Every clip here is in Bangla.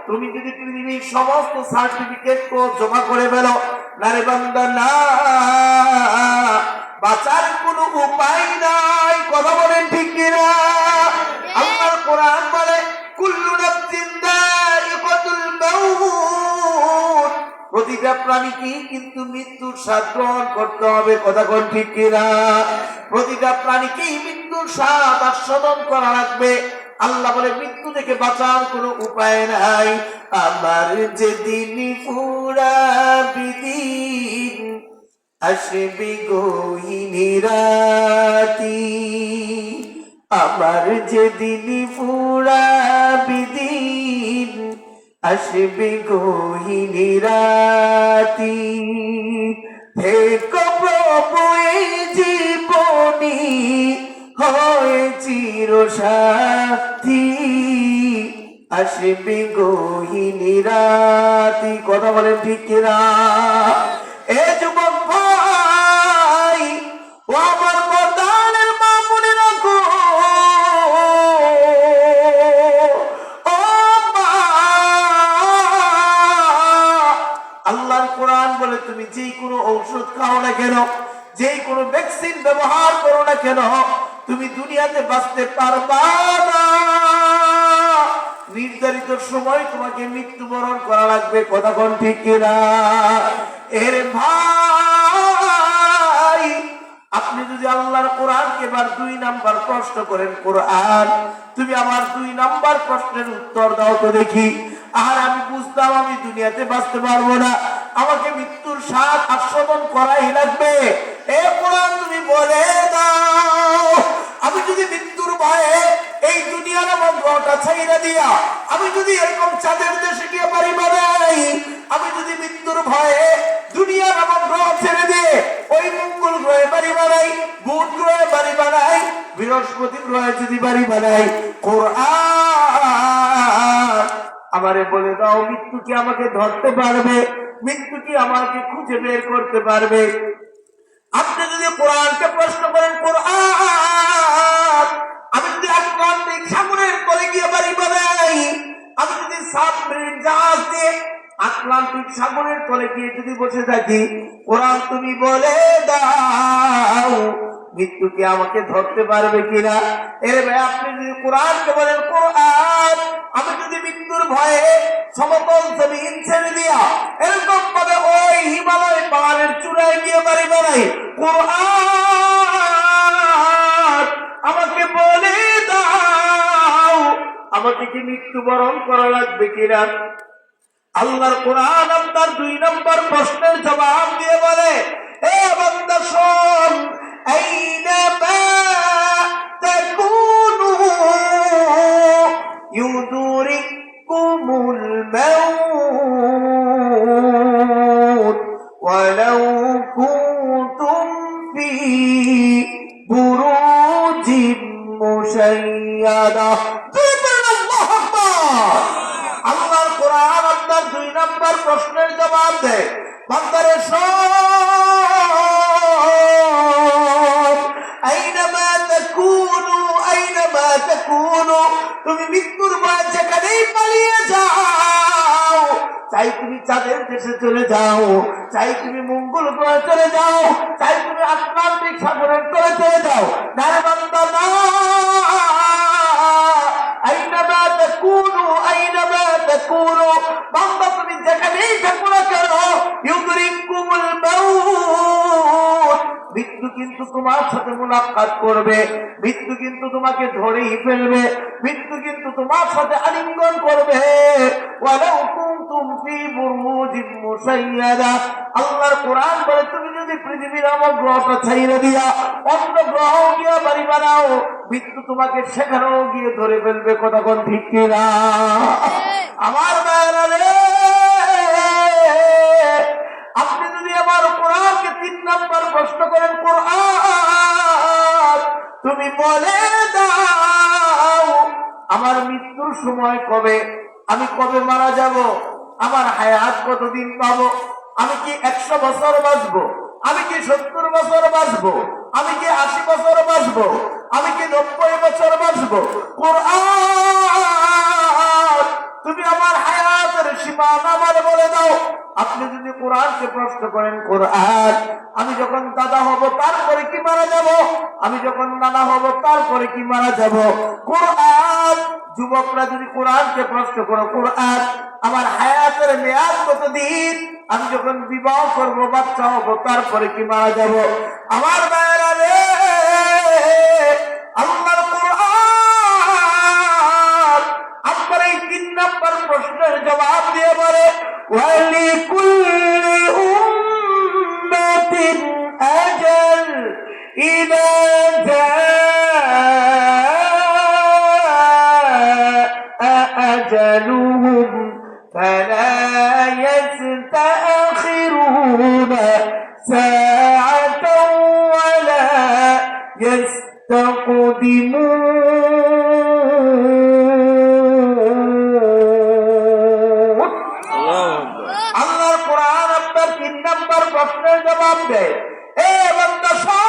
তুমি যদি পৃথিবীর সমস্ত সার্টিফিকেট জমা করে ফেলো, না রে বান্দা না, বাঁচার কোনো উপায় নাই। কথা বলেন ঠিক কিনা? আল্লাহর কোরআন বলে কুল্লু নাফসিন যায়িকাতুল মাউত, প্রতিটা প্রাণীকে কিন্তু মৃত্যুর স্বাদ গ্রহণ করতে হবে। কথা কোন ঠিক কিনা? প্রতিটা প্রাণীকেই মৃত্যুর স্বাদ আস্বাদন করা লাগবে। আল্লাহ বলে মৃত্যু থেকে বাঁচার কোনো উপায় নাই। আমার যেদিন পুরা বিদিন আসবে গহীন রাতি, আমার যেদিন পুরা বিদিন আসবে গহীন রাতি, থেকো প্রভু এই জীবনী হয় চির সাথী, আসবে গহীন রাতি। কথা বলেন ঠিক কিনা? এ যুবক ভাই, ও আমার মর্দানের মা, মনে রাখো, ও মা, আল্লাহর কোরআন বলে তুমি যেই কোনো ঔষধ খাও না কেন, যেই কোনো ভ্যাকসিন ব্যবহার করো না কেন, তুমি দুনিয়াতে বাঁচতে পারবা না। নির্ধারিত সময় তোমাকে মৃত্যুবরণ করা লাগবে। কথা কোন ঠিক কিনা? এর ভাই, আপনি যদি আল্লাহর কোরআনকে এবার 2 নাম্বার প্রশ্ন করেন, কোরআন তুমি আমার 2 নাম্বার প্রশ্নের উত্তর দাও তো দেখি। আর আমি বুঝতাম আমি দুনিয়াতে বাঁচতে পারবো না, আমাকে মৃত্যুর স্বাদ আস্বাদন করাই লাগবে। এ কোরআন তুমি বলে দাও, আমি যদি মৃত্যুর ভয়ে এই দুনিয়ার আমার গ্রহটা ছাইরা দিয়া আমি যদি এরকম চাঁদের দেশে গিয়ে বাড়ি বানাই, আমি যদি মৃত্যুর ভয়ে দুনিয়ার আমার গ্রহ ছেড়ে দিয়ে ওই মঙ্গল গ্রহে বাড়ি বানাই, বুধ গ্রহে বাড়ি বানাই, বৃহস্পতি গ্রহে যদি বাড়ি বানাই, কোরআন আমারে বলে দাও মৃত্যু কি আমাকে ধরতে পারবে? মৃত্যু কি আমাকে খুঁজে বের করতে পারবে? আপনি যদি কোরআনকে প্রশ্ন করেন, কোরআন আমি যদি আটলান্টিক সাগরের তলে গিয়ে বাড়ি বানাই, আমি যদি সাবমেরিন জাহাজ দিয়ে আটলান্টিক সাগরের তলে গিয়ে যদি বসে থাকি, কোরআন তুমি বলে দাও মৃত্যু কি আমাকে ধরতে পারবে কিনা? এর ভাই আপনি যদি কোরআনকে বলেন, কোরআন আমি যদি মৃত্যুর ভয়ে সমতল জমিন ছেড়ে দিয়া এরকম ভাবে ওই হিমালয় পাহাড়ের চূড়ায় গিয়ে বাড়ি বানাই, কোরআন আমাকে বলে দাও আমাকে কি মৃত্যুবরণ করা লাগবে কিনা? আল্লাহর কোরআন আপনার 2 নম্বর প্রশ্নের জবাব দিয়ে বলে, এ বান্দা শোন, আইনামা তাকুনু ইউদরিকুমুল মাউত ওয়ালাউ কুনতুম ফি বুরুজিন মুশাইয়াদা। আল্লাহর কোরআন আপনার 2 নম্বর প্রশ্নের জবাব দেয়, বান্দারে শোন, আইনামা তাকুনু, আইনামা তাকুনু, তুমি মৃত্যুর ভয়ে যেখানেই পালিয়ে যাও, চাই তুমি চাঁদের দেশে চলে যাও, চাই তুমি মঙ্গল গ্রহে চলে যাও, চাই তুমি আটলান্টিক সাগরের তলে চলে যাও, না রে বান্দা না, আইনামা তাকুনু, আইনামা তাকুনু, বান্দা তুমি যেখানেই থাকো না কেন, ইউদরিকুমুল মাউত, মৃত্যু কিন্তু তোমার সাথে মুলাকাত করবে, মৃত্যু কিন্তু তোমাকে ধরেই ফেলবে, মৃত্যু কিন্তু তোমার সাথে আলিঙ্গন করবে। ওয়ালাউ কুনতুম ফি বুরুজিন মুশাইয়াদা, আল্লাহর কোরআন বলে তুমি যদি পৃথিবীর আমার গ্রহটা ছাইরা দিয়া অন্য গ্রহ গিয়ে বাড়ি বানাও, মৃত্যু তোমাকে সেখানেও গিয়ে ধরে ফেলবে। কথা কোন ঠিক কিনা? আমার ভাইরা রে, আপনি যদি আমার কোরআনকে 3 নম্বর প্রশ্ন করেন, কোরআন তুমি বলে দাও আমার মৃত্যুর সময় কবে, আমি কবে মারা যাব, আমার হায়াত কতদিন পাবো, আমি কি 100 বছর বাঁচবো, আমি কি 70 বছর বাঁচবো, আমি কি 80 বছর বাঁচবো, আমি কি 90 বছর বাঁচবো, কোরআন তুমি আমার হায়াত মান আমারে বলে দাও, আপনি যদি কোরআনকে প্রশ্ন করেন কোরআন, আমি যখন দাদা হব তারপরে কি মারা যাব, আমি যখন নানা হব তারপরে কি মারা যাব, কোরআন। যুবকরা যদি কোরআনকে প্রশ্ন করো কোরআন, আমার হায়াতের মেয়াদ কতদিন, আমি যখন বিবাহ করব বাচ্চা হব তারপরে কি মারা যাব, আমার ভাইয়েরা রে, আল্লাহর কোরআন আপনার এই 3 নম্বর প্রশ্নের জবাব দিয়ে বলে ওয়ালিকুল্লি উম্মাতিন আজাল ইযা জাআ আজালুহুম ফালা ইস্তাখিরুনা সাআতাও ওয়ালা ইস্তাকদিমুন। আল্লাহর কোরআন আপনার 3 নম্বর প্রশ্নের জবাব দেয়। এ বান্দা শোন,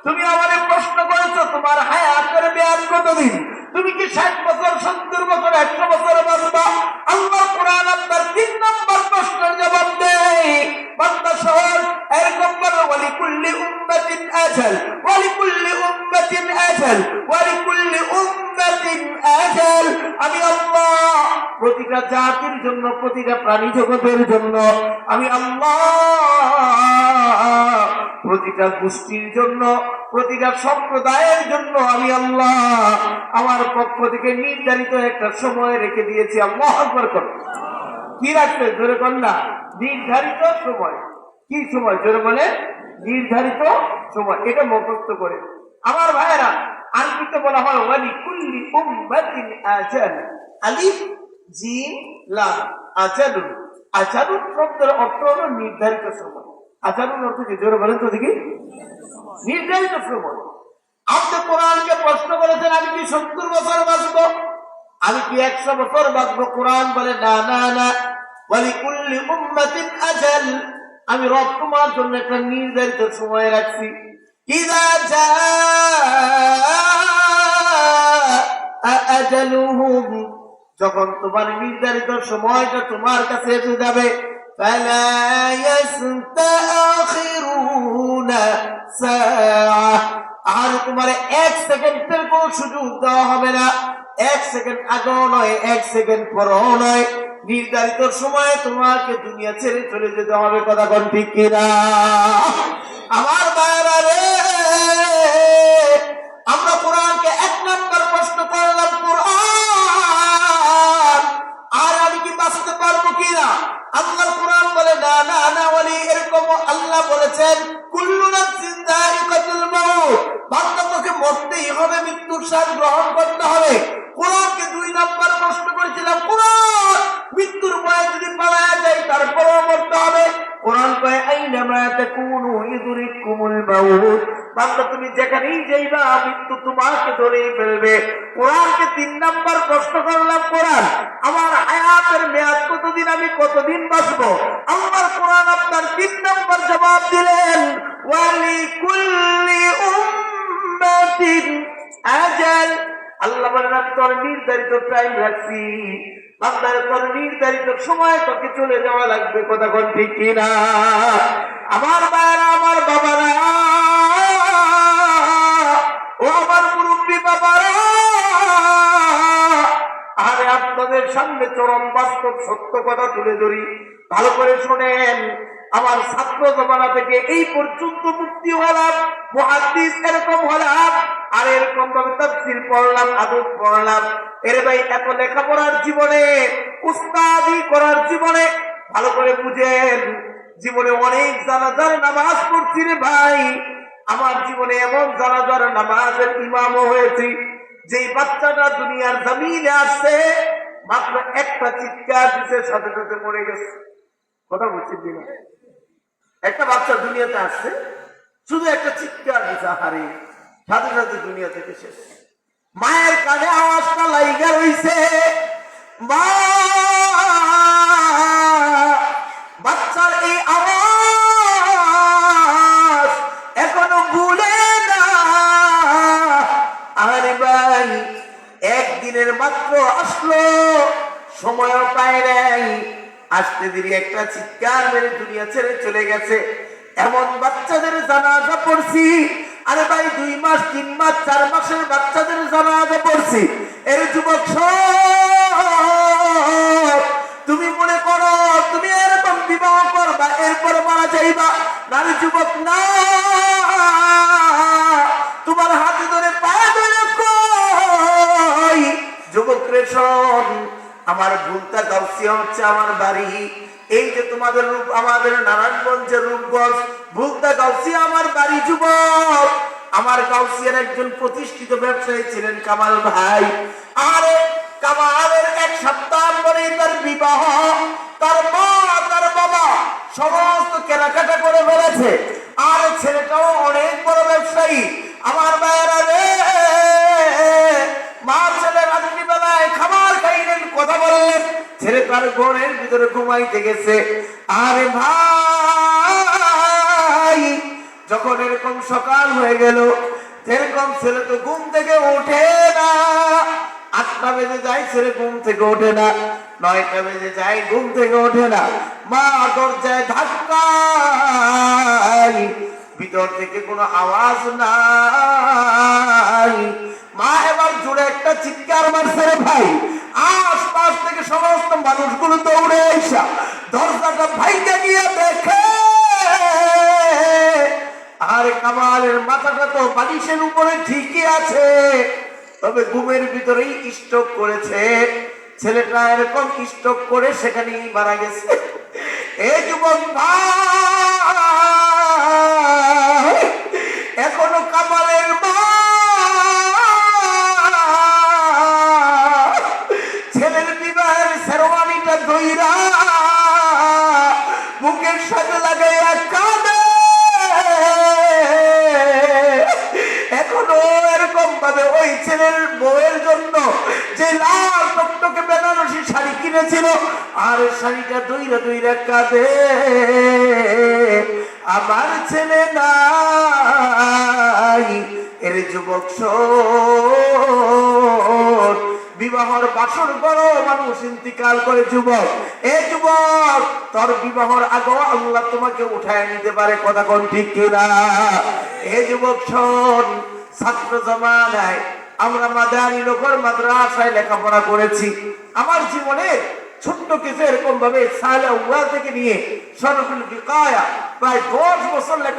তুমি আমাকে প্রশ্ন করেছো তোমার হায়াতের মেয়াদ কতদিন, তুমি কি 60 বছর 70 বছর 100 বছর বাঁচবা? আল্লাহর কোরআন আপনার 3 নম্বর প্রশ্নের জবাব দেয়। বান্দা শোন, এরকম বলো ওয়ালিকুল্লি উম্মাতিন আজাল, ওয়ালিকুল্লি উম্মাতিন আজাল, ওয়ালিকুল্লি উম্মাতিন আজাল। আমি আল্লাহ প্রতিটা জাতির জন্য, প্রতিটা প্রাণী জগতের জন্য, আমি আল্লাহ প্রতিটা গোষ্ঠীর জন্য, প্রতিটা সম্প্রদায়ের জন্য আমি আল্লাহ আমার পক্ষ থেকে নির্ধারিত একটা সময় রেখে দিয়েছি। আল্লাহু আকবার করো। কি রাখতে জোরে বল না, নির্ধারিত সময়। কি সময়? জোরে বলে নির্ধারিত সময়। এটা মুখস্থ করে আমার ভাইয়েরা, আরবিতে বলা হয় ওয়ালিকুল্লি উম্মাতিন আজাল, আলিফ জিম লাম, আজালুন। আজালুন শব্দের অর্থ হলো নির্ধারিত সময়। আজালুন অর্থ কি? জোরে বলেন তো দেখি। নির্ধারিত সময়। আপনি কোরআনকে প্রশ্ন করেছেন আমি কি 70 বছর বাঁচবো, আমি কি 100 বছর বাঁচবো? কোরআন বলে না না না, ওয়ালিকুল্লি উম্মাতিন আজাল, আমি রব তোমার জন্য একটা নির্ধারিত সময় রাখছি। ইযা জাআ আজালুহুম, যখন তোমার নির্ধারিত সময়টা তোমার কাছে এসে যাবে, ফালা ইস্তাখিরুনা সাআ, আর তোমার 1 সেকেন্ডের কোন সুযোগ দেওয়া হবে না। 1 সেকেন্ড আগেও নয়, 1 সেকেন্ড পরেও নয়, নির্ধারিত সময়ে তোমাকে দুনিয়া ছেড়ে চলে যেতে হবে। কথা কোন ঠিক কিনা? আমার ভাইরা রে, আমরা কোরআনকে 1 নম্বর প্রশ্ন করলাম কোরআন, আর আমি কি বাঁচতে পারবো কিনা? আল্লাহর কোরআন বলে না না না, ওয়ালি এরকম আল্লাহ বলেছেন কুল্লু নাফসিন যায়িকাতুল মাউত, বান্দা তোকে মরতেই হবে, মৃত্যুর স্বাদ গ্রহণ করতে হবে। কোরআনকে 2 নম্বর প্রশ্ন করেছিলাম কোরআন, মৃত্যুর ভয়ে যদি পালায়া যায় তারপরেও মরতে হবে। কোরআন কয় আইনামা তাকুনু ইদরিকুমুল মাউত, বান্দা তুমি যেখানেই যাইবা মৃত্যু তোমাকে ধরেই ফেলবে। কোরআনকে 3 নম্বর প্রশ্ন করলাম কোরআন, আমার হায়াতের মেয়াদ কতদিন, আমি কতদিন বাঁচবো? আল্লাহর কোরআন আপনার 3 নম্বর জবাব দিলেন ওয়ালিকুল্লি উম্মাতিন আজাল। আল্লাহ বলেন আমি তোর নির্ধারিত টাইম রাখছি, বান্দার তোর নির্ধারিত সময় তোকে চলে যাওয়া লাগবে। কথা কোন ঠিক কিনা? আমার ভাইরা, আমার বাবারা, ও আমার মুরব্বী বাবারা, আরে আপনাদের সামনে চরম বাস্তব সত্য কথা তুলে ধরি, ভালো করে শোনেন। আমার ছাত্র জমানা থেকে এই পর্যন্ত মুফতি হলাম, মুহাদ্দিস এরকম হলাম, আর এরকম ভাবে তাফসীর পড়লাম, হাদিস পড়লাম। এর ভাই এত লেখাপড়ার জীবনে, উস্তাদি করার জীবনে, ভালো করে বুঝেন, জীবনে অনেক জানাজার নামাজ পড়ছি রে ভাই। আমার জীবনে এমন জানাজার নামাজের ইমামও হয়েছি, যেই বাচ্চাটা দুনিয়ার জমিনে আসছে মাত্র একটা চিৎকার দিছে, সাথে সাথে মরে গেছে। কথা বলছেন কিনা? একটা বাচ্চা দুনিয়াতে আসছে, শুধু একটা চিৎকার দিছে, হারে সাথে সাথে দুনিয়া থেকে শেষ। মায়ের কানে আওয়াজটা লাইগা রইছে, মা, বাচ্চার এই আওয়াজ এখনো ভুলে না। আরে ভাই, 1 একদিনের মাত্র আসলো, সময়ও পায় নাই, আসতে দেরি একটা চিৎকার মেরে দুনিয়া ছেড়ে চলে গেছে। এমন বাচ্চাদের জানাজা পড়ছি, আরে ভাই 2 মাস 3 মাস 4 মাসের বাচ্চাদের জানাজা পড়ছি। এর যুবক তুমি মনে করো তুমি এরকম বিবাহ করবা এরপরে মারা যাইবা? নারী যুবক না, তোমার হাতে ধরে পায়ে ধরে কই যুবক রে শোন, আমার ভুলতা গাউসিয়া হচ্ছে আমার বাড়ি। এই যে তোমাদের রূপ আমাদের নারায়ণগঞ্জের রূপগঞ্জ, ভুলতা গাউসিয়া আমার বাড়ি যুবক। আমার গাউসিয়ার একজন প্রতিষ্ঠিত ব্যবসায়ী ছিলেন কামাল ভাই। আরে কামালের 1 সপ্তাহ পরে তার বিবাহ, তার মা তার বাবা সমস্ত কেনাকাটা করে ফেলেছে। আর ছেলেটাও অনেক বড় ব্যবসায়ী। আমার ভাইয়েরা রে, মা ছেলে রাত্রিবেলায় খাবার খাইলেন, কথা বললেন, ছেলে তার ঘরের ভিতরে ঘুমাইতে গেছে। আরে ভাই যখন এরকম সকাল হয়ে গেল, এরকম ছেলে তো ঘুম থেকে ওঠে না। 8টা বেজে যায় ছেলে ঘুম থেকে ওঠে না, 9টা বেজে যায় ঘুম থেকে ওঠে না। মা দরজায় ধাক্কা, ভিতর থেকে কোনো আওয়াজ নাই। মা এবার জোরে একটা চিৎকার মারছে রে ভাই। আশপাশ থেকে সমস্ত মানুষগুলো দৌড়ে এসা দরজাটা ভাইকে গিয়ে দেখে, আর কামালের মাথাটা তো বালিশের উপরে ঠিকই আছে, তবে ঘুমের ভিতরেই স্ট্রোক করেছে। ছেলেটা এরকম স্ট্রোক করে সেখানেই মারা গেছে। এই যুবক ভাই, এখনো কামালের মা ছেলের বিবাহের শেরওয়ানিটা ধইরা বুকের সাথে লাগাইয়া কাঁদে। এখনো এরকম ভাবে ওই ছেলের বউয়ের জন্য যে লাল টকটকে বেনারসি শাড়ি কিনেছিল, আর শাড়িটা দইরা দইরা কাঁদে। আমার ছেলে নাই। এর যুবক শোন, বিবাহর বাসর বড় মানুষ ইন্তিকাল করে যুবক। এ যুবক, তোর বিবাহর আগে আল্লাহ তোমাকে উঠায় নিতে পারে, কথা কোন ঠিক কিনা? এ যুবক শোন, ছাত্র জমানায় আমরা মাদানী নগর মাদ্রাসায় লেখাপড়া করেছি। আমার জীবনে ছোট্ট কিছু এরকম ভাবে সালে থেকে নিয়ে সরফুল বিকায়া প্রায় 10 বছর